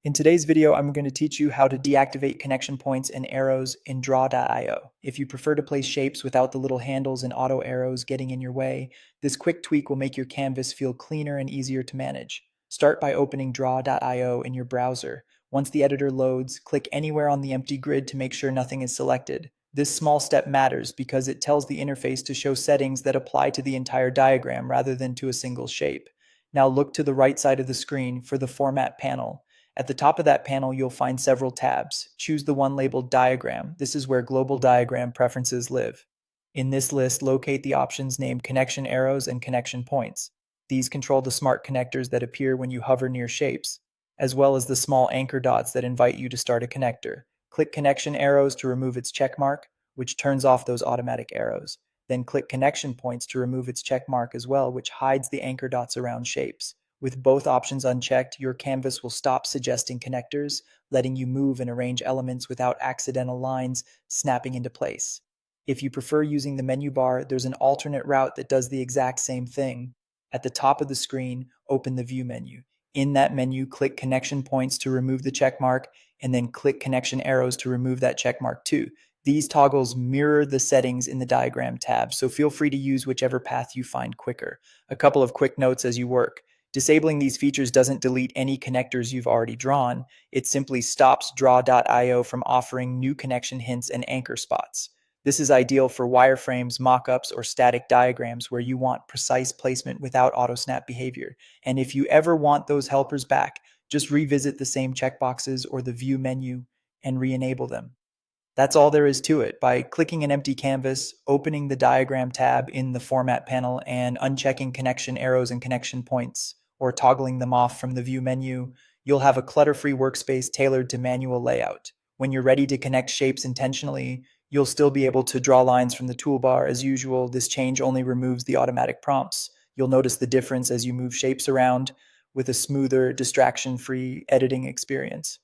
In today's video, I'm going to teach you how to deactivate connection points and arrows in drawio. If you prefer to place shapes without the little handles and auto arrows getting in your way, this quick tweak will make your canvas feel cleaner and easier to manage. Start by opening drawio in your browser. Once the editor loads, click anywhere on the empty grid to make sure nothing is selected. This small step matters because it tells the interface to show settings that apply to the entire diagram rather than to a single shape. Now look to the right side of the screen for the Format panel. At the top of that panel, you'll find several tabs. Choose the one labeled Diagram. This is where global diagram preferences live. In this list, locate the options named Connection Arrows and Connection Points. These control the smart connectors that appear when you hover near shapes, as well as the small anchor dots that invite you to start a connector. Click Connection Arrows to remove its check mark, which turns off those automatic arrows. Then click Connection Points to remove its check mark as well, which hides the anchor dots around shapes. With both options unchecked, your canvas will stop suggesting connectors, letting you move and arrange elements without accidental lines snapping into place. If you prefer using the menu bar, there's an alternate route that does the exact same thing. At the top of the screen, open the View menu. In that menu, click Connection Points to remove the check mark, and then click Connection Arrows to remove that check mark too. These toggles mirror the settings in the Diagram tab, so feel free to use whichever path you find quicker. A couple of quick notes as you work. Disabling these features doesn't delete any connectors you've already drawn. It simply stops draw.io from offering new connection hints and anchor spots. This is ideal for wireframes, mockups, or static diagrams where you want precise placement without auto-snap behavior. And if you ever want those helpers back, just revisit the same checkboxes or the View menu and re-enable them. That's all there is to it. By clicking an empty canvas, opening the Diagram tab in the Format panel, and unchecking connection arrows and connection points, or toggling them off from the View menu, you'll have a clutter-free workspace tailored to manual layout. When you're ready to connect shapes intentionally, you'll still be able to draw lines from the toolbar. As usual, this change only removes the automatic prompts. You'll notice the difference as you move shapes around with a smoother, distraction-free editing experience.